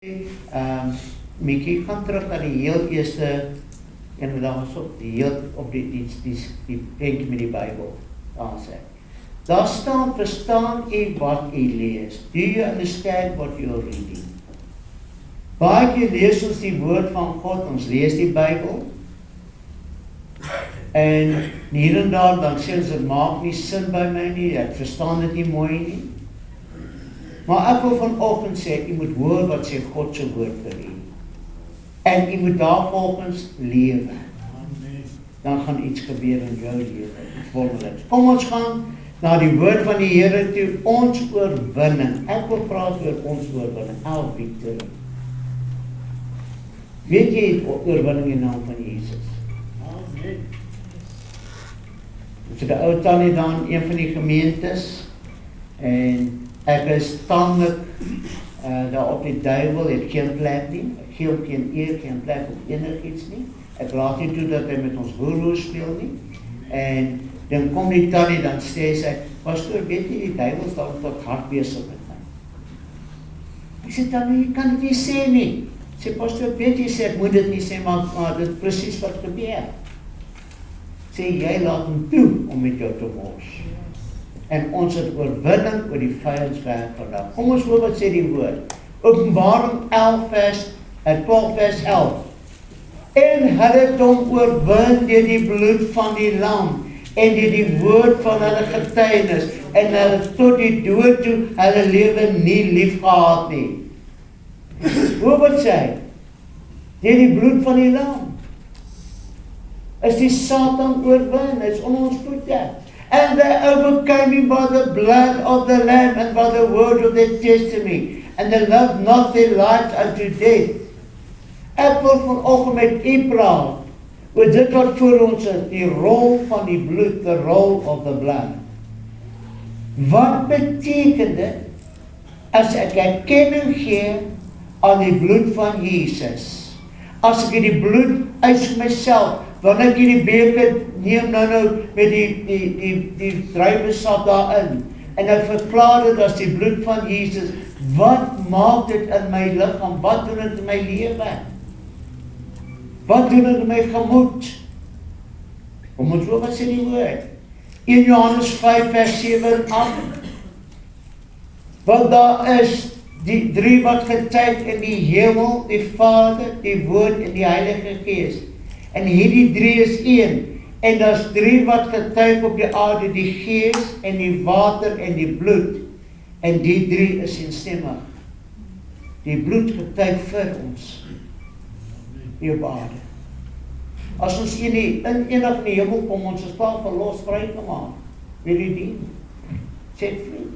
Mickey gaan terug na die heel eerste en wat daar was op die prentjie met die Bybel. Daar sê. Daar staan, verstaan u wat u lees. Do you understand what you're reading? Baie keer lees ons die woord van God, ons lees die Bybel. En hier en daar dan sê ons, dit maak nie sin by my nie, ek verstaan dit nie mooi nie. Maar ek wil vanoggend sê, u moet hoor wat sê God se woord vir u. En u moet daarvolgens lewe. Dan gaan iets gebeur in jou lewe. Wonderlik. Kom ons gaan na die woord van die Here toe, ons oorwinning. Ek wil praat oor ons oorwinning, our victory. Weet jy oorwinning in naam van Jesus? Amen. So die ou tannie dan, een van die gemeentes, en ek is tamelik daar op die duiwel, het geen plek nie, gee hom geen eer, geen plek op enigiets nie. Ek laat nie toe dat hy met ons woeloe speel nie. En dan kom die tannie, dan sê sy, pastoor, weet jy, die duiwel is daar tot hard besig met my. Ek sê, tannie, jy kan dit nie sê nie. Sê, pastoor, weet jy, sê, ek moet dit nie sê, maar dit is precies wat gebeur. Sê, jy laat hom toe om met jou te mors. En ons het oorwinning oor die vyandwerk vandag. Kom ons hoor wat sê die woord. Openbaring 12 vers 11. En hulle het hom oorwin deur die bloed van die lam en deur die woord van hulle getuienis en hulle tot die dood toe hulle lewe nie lief gehad nie. Hoor wat sê? Deur die bloed van die lam is die Satan oorwin, is onder ons voete. And they overcame him by the blood of the Lamb and by the word of their testimony. And they loved not their lives unto death. Ek wil vanoggend met u praat oor dit wat voor ons is, die rol van die bloed, the role of the blood. Wat beteken dit as ek erkenning gee aan die bloed van Jesus? As ek die bloed uit myself, wanneer ek die beker neem nou met die druivensap daarin, en ek verklaar dit as die bloed van Jesus, wat maak dit in my liggaam? Wat doen dit in my lewe? Wat doen dit in my gemoed? Kom ons hoor wat sê die woord. 1 Johannes 5 vers 7 en 8. Want daar is die drie wat getuig in die hemel, die Vader, die Woord en die Heilige Gees. En hierdie drie is een, en daar's drie wat getuig op die aarde, die Gees en die water en die bloed, en die drie is eenstemmig. Die bloed getuig vir ons, hier op aarde. As ons enig in die hemel kom, ons is klaar verlos, vry gemaak, wil jy dien, set free.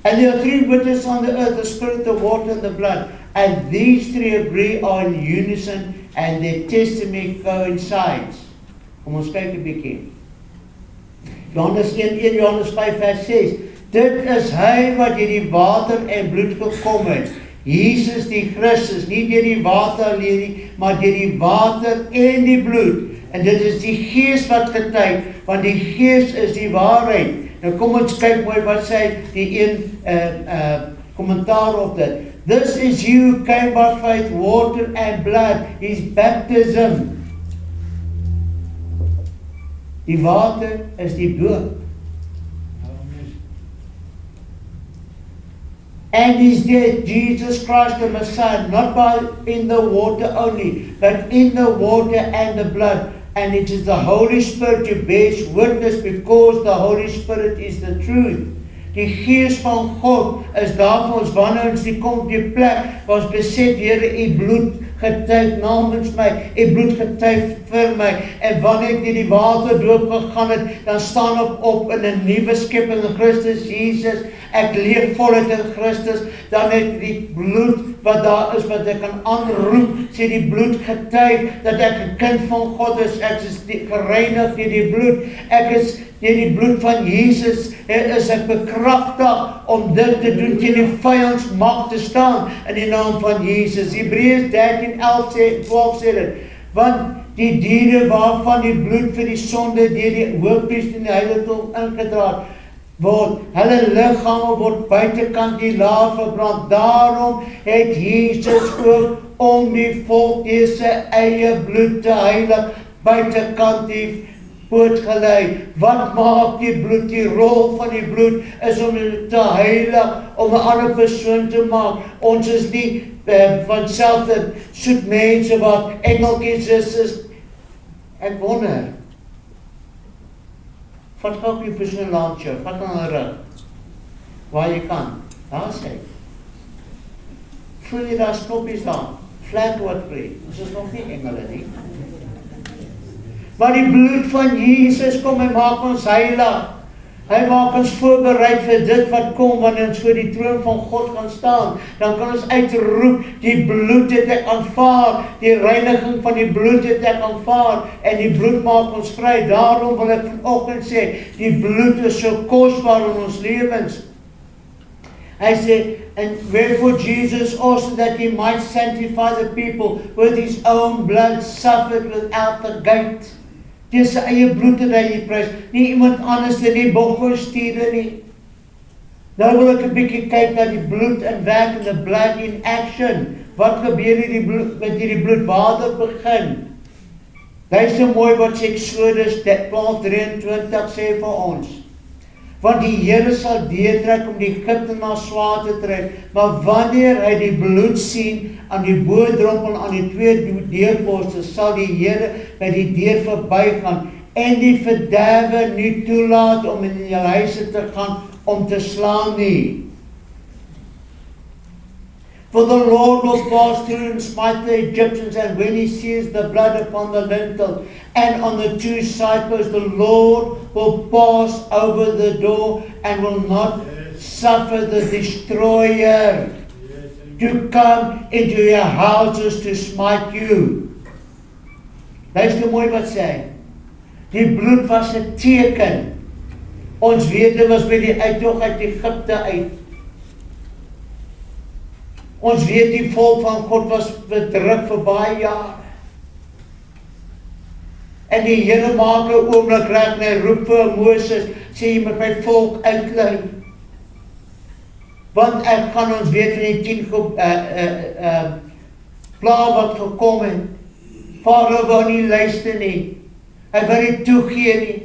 And there are three witnesses on the earth, the Spirit, the water, and the blood. And these three agree are in unison, and their testimony coincides. Kom ons kyk 'n bietjie. Johannes 1, Johannes 5 vers 6. Dit is hy wat deur die water en bloed gekom het. Jesus die Christus, nie deur die water alleen nie, maar deur die water en die bloed. En dit is die Gees wat getuig, want die Gees is die waarheid. Nou kom ons kyk mooi wat sê die een kommentaar op dit. This is you who came by faith, water and blood, is baptism. Die water is die doop. And is there Jesus Christ the Messiah, not in the water only, but in the water and the blood. And it is the Holy Spirit who bears witness, because the Holy Spirit is the truth. Die Gees van God is daar vir ons wanneer ons kom op die plek waar ons besef, Here, u bloed getuig namens my, u bloed getuig vir my, en wanneer ek die water doop gegaan het, dan staan ek op in 'n nuwe skepping in Christus Jesus, ek leef voluit in Christus, dan het die bloed wat daar is, wat ek kan aanroep, sê die bloed getuig, dat ek 'n kind van God is, ek is gereinig deur die bloed, ek is deur die bloed van Jesus, is ek bekragtig om dit te doen, teen die vyandmag te staan, in die naam van Jesus. Hebreërs 13:12 sê dit, want die diere waarvan die bloed vir die sonde deur die hoofpriester in die heiligdom ingedra het, hulle liggame word buitekant die laar verbrand. Daarom het Jesus ook om die volk sy eie bloed te heilig, buitekant die poort gelei. Wat maak die bloed? Die rol van die bloed is om dit te heilig, om 'n ander persoon te maak. Ons is nie van self soet mense wat engeltjies is. Ek wonder, vat gou die persoon langs jou, vat aan hulle rug, waar jy kan, daar is hy. Voel jy daar knoppies daar, flat wat vry, ons is nog nie engele nie. Maar die bloed van Jesus kom en maak ons heilig. Hy maak ons voorbereid vir dit wat kom, wanneer ons voor die troon van God gaan staan. Dan kan ons uitroep, die bloed het ek aanvaar, die reiniging van die bloed het ek aanvaar, en die bloed maak ons vry. Daarom wil ek vanoggend sê, die bloed is so kosbaar in ons lewens. Hy sê, and wherefore Jesus also, that he might sanctify the people with his own blood, suffered without the gate. Dis sy eie bloed het hy geprys, nie iemand anders nie, bokkostiere nie. Nou wil ek 'n bietjie kyk na die bloed in werk, en the blood in action. Wat gebeur met hierdie bloed? Waar dit begin? Dit is so mooi wat Eksodus 12:23 sê vir ons. Want die Here sal deurtrek om die Egiptenaars swaar te trek, maar wanneer hy die bloed sien aan die bodrompel aan die 2 deurposte, sal die Here by die deur verbygaan en die verderwe nie toelaat om in die huise te gaan om te slaan nie. For the Lord will pass through and smite the Egyptians, and when he sees the blood upon the lintel and on the 2 side posts, the Lord will pass over the door and will not suffer the destroyer to come into your houses to smite you. Luister mooi wat sê. Die bloed was 'n teken. Ons weet dit was by die uittog uit Egipte uit. Ons weet die volk van God was bedruk vir baie jare. En die Here maak 'n oomblik reg en hy roep vir Moses, sê jy moet my volk uitlei. Want ek gaan ons weet van die 10 plaag wat gekom het. Farao wou nie luister nie. Hy wou nie toegee nie.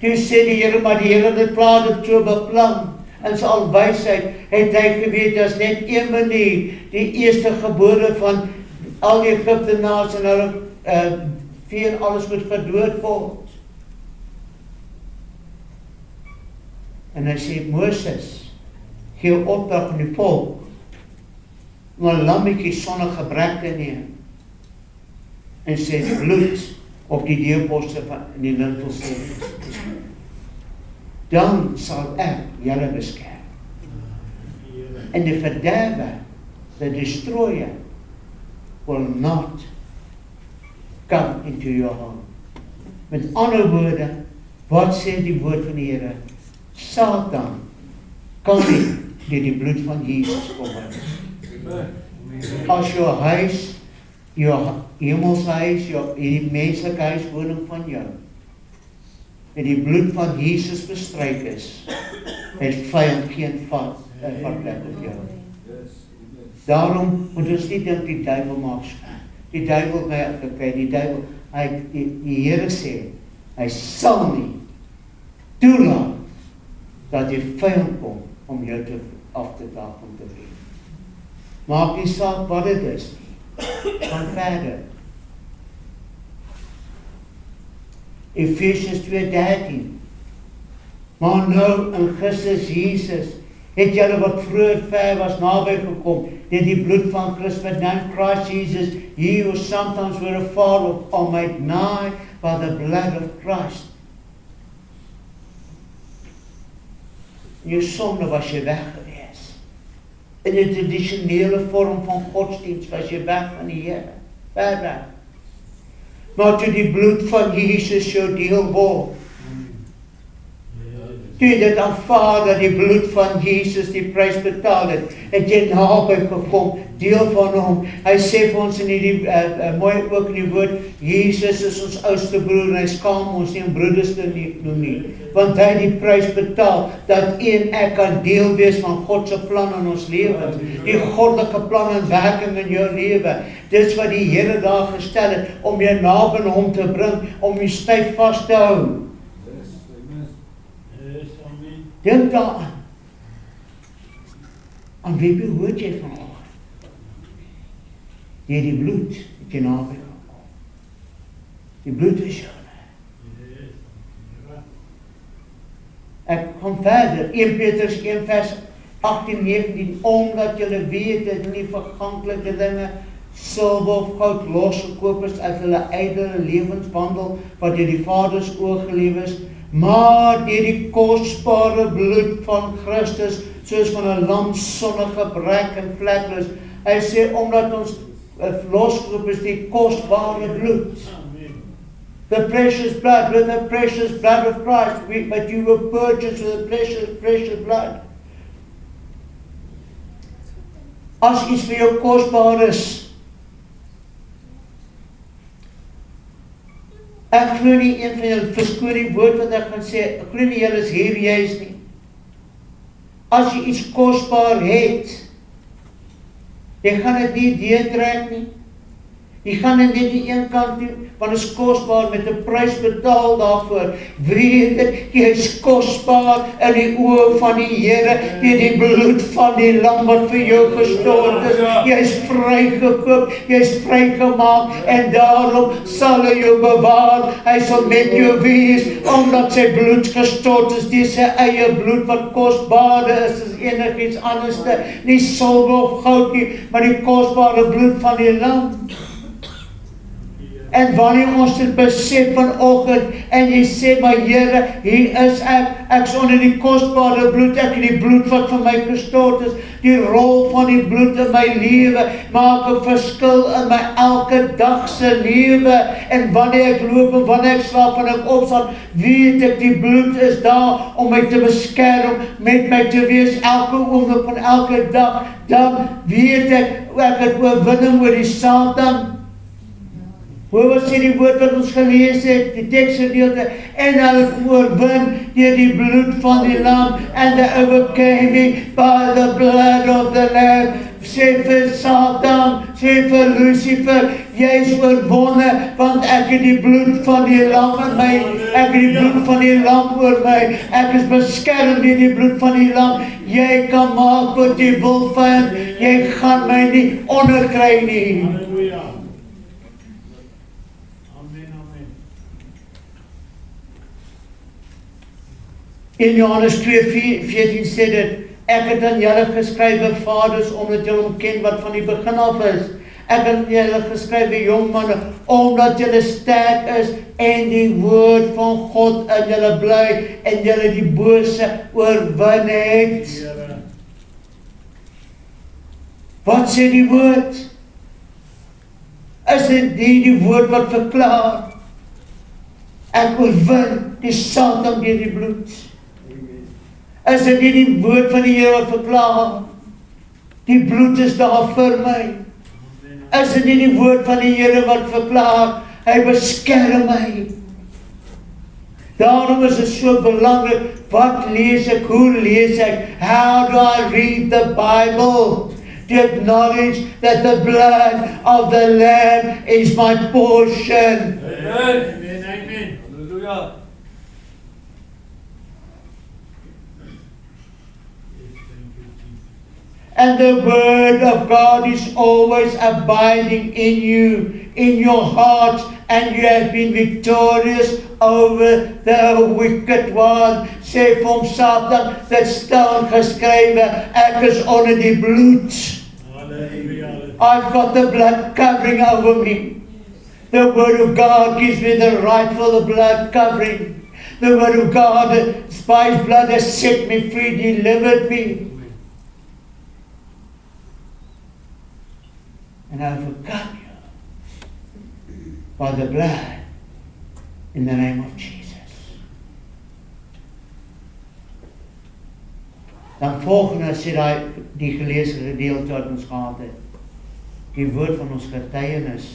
Toe sê die Here, maar die Here het die plaag dit so beplan. In sy alwysheid het hy geweet, dat is net een manier, die eerste gebore van al die Egiptenaars en hulle vee en alles moet gedood word. En hy sê, Moses, gee opdrag aan die volk, om 'n lammetjie sonder gebrek te neem, en sê bloed op die deurposte van die lintel sê. Dan sal ek julle beskerm. En die verderwer, the destroyer, will not come into your home. Met ander woorde, wat sê die woord van die Here? Satan kan nie deur die bloed van Jesus kom uit. As jou huis, jou hemelshuis, die menslike huiswoning van jou, met die bloed van Jesus bestryk is, het vyand geen plek op jou. Daarom moet ons nie dink die duiwel maak skoon. Die duiwel die Here sê, hy sal nie toelaat dat die vyand kom om jou af te daag om te wen. Maak nie saak wat dit is nie. Gaan verder. Efesiërs 2:13. Maar nou in Christus Jesus het julle wat vroeër ver was naby gekom deur die bloed van Christus. But now Christ Jesus, ye who sometimes were afar off, are made nigh by the blood of Christ. Jou sonde was jy weg gewees. In die tradisionele vorm van godsdienst was jy weg van die Here. Ver weg. Maar toe die bloed van Jesus jou deel word, Toe jy dit aanvaar dat die bloed van Jesus die prys betaal het, het jy naby gekom, deel van hom. Hy sê vir ons in die mooi ook in die woord, Jesus is ons oudste broer en hy skaam ons nie om broeders te noem nie, want hy het die prys betaal, dat u en ek kan deel wees van God se plan in ons lewens, die goddelike plan en werking in jou lewe. Dis wat die Here daar gestel het, om jou naby hom te bring, om jou styf vas te hou. Dink daaraan. Aan wie behoort jy vanoggend? Deur die bloed het jy naby gekom. Die bloed is joune. Ek kom verder, 1 Petrus 1 vers 18-19, omdat julle weet dat julle nie verganklike dinge, silwer of goud losgekoop is uit hulle ydelle lewenswandel, wat deur die Vaders oorgeleef is, maar deur die kosbare bloed van Christus, soos van 'n lam sonder gebrek en vlekloos. Hy sê, omdat ons losgeroep is, die kosbare bloed. The precious blood, with the precious blood of Christ, but you were purchased with the precious blood. As iets vir jou kosbaar is, ek glo nie een van julle verskoor die woord wat ek gaan sê, ek glo nie julle is hier juist nie. As jy iets kosbaar het, jy gaan dit nie deurtrek nie. Jy gaan dit net die een kant doen, want het is kosbaar met 'n prys betaal daarvoor. Weet dit, jy is kosbaar in die oë van die Here, deur die bloed van die lam wat vir jou gestort is. Jy is vrygekoop, jy is vrygemaak, en daarom sal hy jou bewaar. Hy sal met jou wees, omdat sy bloed gestort is, die sy eie bloed wat kosbaarder is as enigiets anders, nie silwer of goud nie, maar die kosbare bloed van die lam. En wanneer ons dit besef vanoggend, en jy sê, maar Here, hier is ek is onder die kosbare bloed, ek het die bloed wat vir my gestort is, die rol van die bloed in my lewe, maak 'n verskil in my elke dag se lewe, en wanneer ek loop, en wanneer ek slaap, en ek opstaan, weet ek, die bloed is daar, om my te beskerm, met my te wees, elke oomblik van elke dag, dan weet ek het oorwinning oor die Satan. Hoe was die woord wat ons gelees het, die tekstgedeelte, en hulle oorwin deur die bloed van die lam, and they overcame it by the blood of the lamb. Sê vir Satan, sê vir Lucifer, jy is oorwonne, want ek het die bloed van die lam in my, ek het die bloed van die lam oor my, ek is beskerm deur die bloed van die lam. Jy kan maak wat jy wil van, jy gaan my nie onderkry nie. Halleluja. In Johannes 2:14 sê dit, ek het aan julle geskrywe, vaders, omdat julle hom ken wat van die begin af is. Ek het aan julle geskrywe, jong manne, omdat julle sterk is en die woord van God in julle bly en julle die bose oorwin het. Wat sê die woord? Is dit die woord wat verklaar? Ek oorwin die Satan deur die bloed. Is dit nie die woord van die Here wat verklaar? Die bloed is daar vir my. Is dit nie die woord van die Here wat verklaar? Hy beskerm my. Daarom is dit so belangrik, wat lees ek, hoe lees ek? How do I read the Bible? To acknowledge that the blood of the Lamb is my portion. Amen. Amen. Hallelujah. And the word of God is always abiding in you, in your heart, and you have been victorious over the wicked one. Sê vir hom, Satan, dit staan geskrywe, ek is onder die bloed. I've got the blood covering over me. The word of God gives me the right for the blood covering. The word of God, by his blood, has set me free, delivered me. And I overcome you by the blood in the name of Jesus. Dan volgende sê die geleesde gedeelte wat ons gehad het. Die woord van ons getuienis.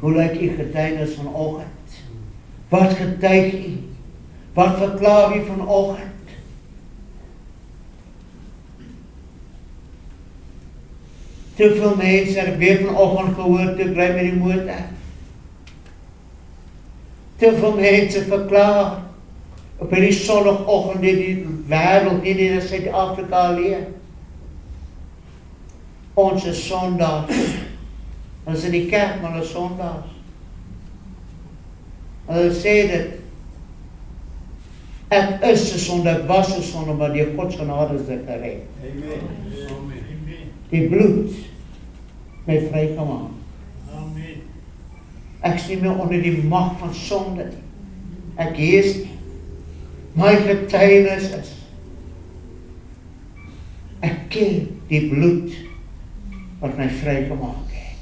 Hoe lyk die getuienis vanoggend? Wat getuig u? Wat verklaar u vanoggend? Te veel mense, ek weer vanoggend gehoor toe ek ry met die motor. Te veel mense verklaar op hierdie sondagoggend die wêreld, nie in Suid-Afrika alleen. Ons is sondaars. Ons is in die kerk, maar ons is sondaars. Hulle sê dit. Ek is 'n sondaar, ek was 'n sondaar, maar deur God se genade is ek gered. Amen. Die bloed my vrygemaak. Amen. Ek is nie meer onder die mag van sonde nie. Ek heers nie. My getuienis is, ek ken die bloed wat my vrygemaak het.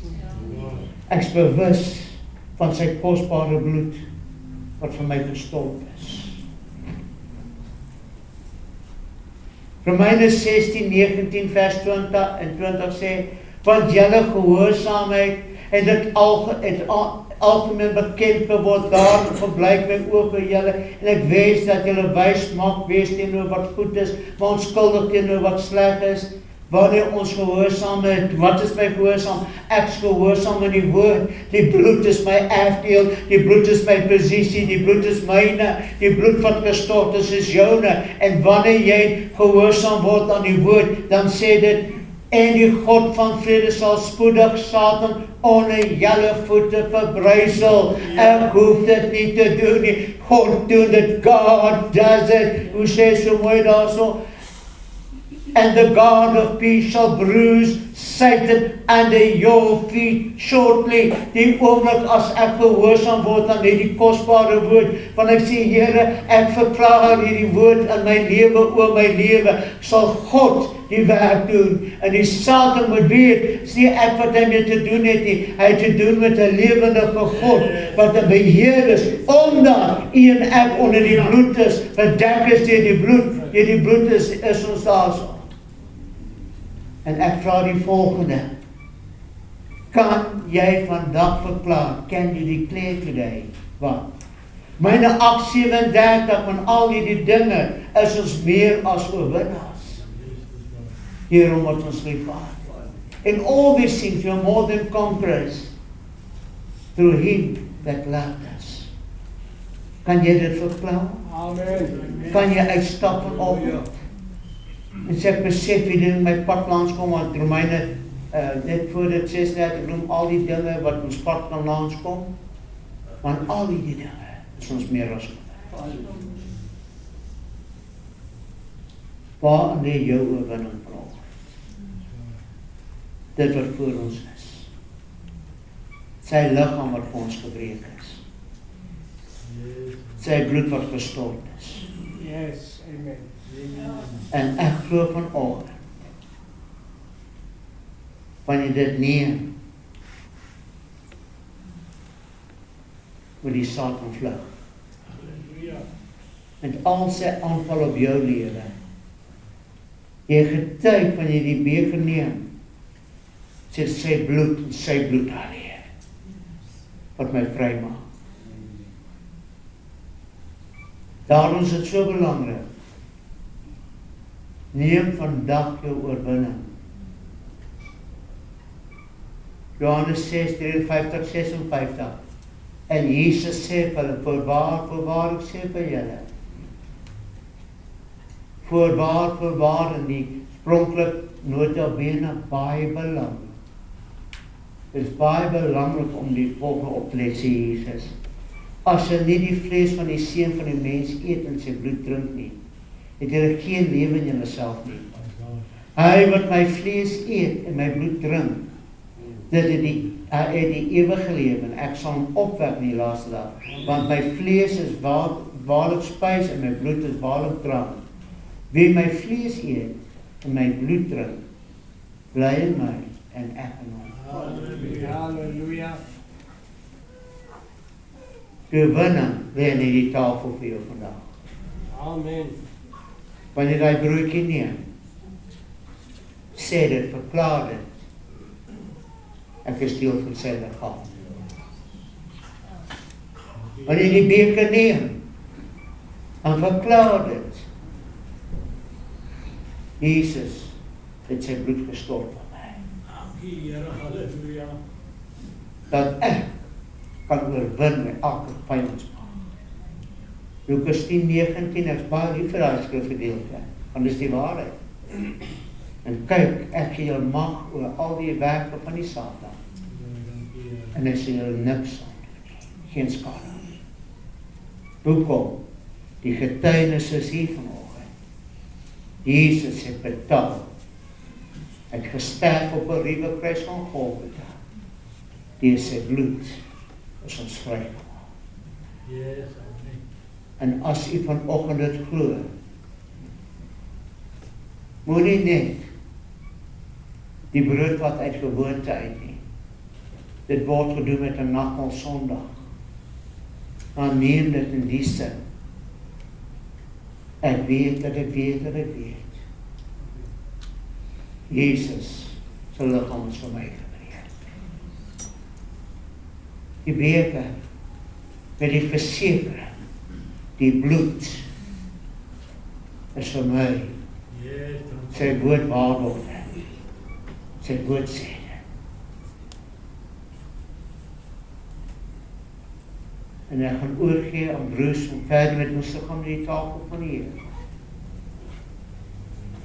Ek is bewus van sy kosbare bloed wat vir my gestort is. Romeine 16:19 vers 20 en 20 sê, want julle gehoorsaamheid het dit algemeen bekend geword, daarom verblyk my oog oor julle, en ek wens dat julle wys mag wees teenoor wat goed is, maar onskuldig teenoor wat sleg is. Wanneer ons gehoorsaam het, wat is my gehoorsaam? Ek is gehoorsaam in die woord. Die bloed is my erfdeel, die bloed is my posisie, die bloed is myne, die bloed wat gestort is joune. En wanneer jy gehoorsaam word aan die woord, dan sê dit, en die God van vrede sal spoedig Satan onder julle voete verbrysel. Ek hoef dit nie te doen nie. God doen dit. God does it. Hoe sê so mooi daarso? And the God of peace shall bruise Satan under your feet shortly. Die oomblik as ek gehoorsaam word aan hierdie kosbare woord, want ek sê, Here, ek verklaar hierdie woord in my lewe, oor my lewe, sal God die werk doen. En die Satan moet weet, sê ek wat hy mee te doen het nie, hy het te doen met 'n lewendige God, wat 'n beheer is, omdat u en ek onder die bloed is, bedek is deur die bloed, deur die bloed is ons daarso. En ek vra die volgende, kan jy vandag verklaar, can you declare today, wat? Myne 8:37 van al die dinge is ons meer as oorwinnaars. Hierom wat ons liefgehad. In all these things we are more than conquerors through him that loved us. Kan jy dit verklaar? Amen. Kan jy uitstap vanoggend? En sê ek besef die ding my pad langs kom, want Romeine net voor dit 36 noem al die dinge wat ons pad kan langs kom, want al die dinge is ons meer as goed. Waar lê jou oorwinning vanoggend? Dit wat voor ons is. Sy liggaam wat vir ons gebreek is. Sy bloed wat gestort is. Yes, amen. En ek glo vanoggend, wanneer dit neem, moet die Satan vlug. Met al sy aanval op jou lewe, jy getuig wanneer jy die beker neem, sê sy bloed alleen, wat my vry maak. Daarom is dit so belangrik. Neem vandag jou oorwinning. Johannes 6:53-56. En Jesus sê vir hulle, voorwaar, ek sê vir julle, voorwaar, en die spronklik nota bene baie belangrik. Dit is baie belangrik om die volgende op te let, sê Jesus. As jy nie die vlees van die seun van die mens eet en sy bloed drink nie, het jy geen lewe in jouself nie. Hy wat my vlees eet en my bloed drink, dit het die ewige lewe, en ek sal hom opwek in die laaste dag, want my vlees is waarlik spys en my bloed is waarlik drank. Wie my vlees eet en my bloed drink, bly in my en ek in hom. Halleluja. Die oorwinning lê in die tafel vir jou vandag. Amen. Wanneer hy broodjie neem, sê dit, verklaar dit. Ek is deel van sy liggaam. Wanneer die beker neem, dan verklaar dit. Jesus het sy bloed gestort vir my. Dankie, Here, halleluja. Dat ek kan oorwin met elke vyandskap. Lukas 10:19, ek is baie lief vir daai skrifgedeelte, want dis die waarheid. En kyk, ek gee jou mag oor al die werke van die Satan. En hy sê jou niks aan doen nie, geen skade. Hoekom? Die getuienis is hier vanoggend. Jesus het betaal. Hy het gesterf op 'n ruwe kruis van Golgotha. Deur sy bloed is ons vrygemaak. Yes, en as u vanoggend dit glo, moenie net die brood wat uit gewoonte uit nie. Dit word gedoen met 'n nagmaal Sondag. Maar neem dit in die sin. Ek weet dat ek weet dat ek weet. Jesus se liggaam is vir my gebreek. Die beker met die versekering, die bloed is vir my sy woord waarborg, sy woord sê. En ek gaan oorgee aan broers om verder met ons te gaan met die tafel van die Here.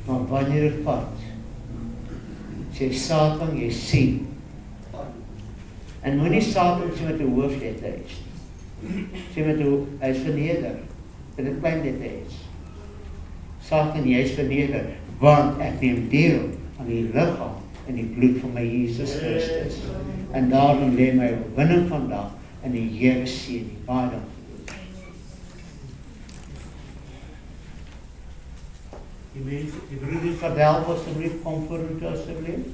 Maar wanneer dit vat, sê Satan, jy sien. En moenie Satan sê met 'n hoofletter is. Sê met 'n, hy is verneder, met 'n klein letter is. Satan, jy is verneder, want ek neem deel aan die liggaam en die bloed van my Jesus Christus. En daarom lê my oorwinning vandag in die Here seën die baie dankie. Die broeders wat help asseblief kom voor toe asseblief.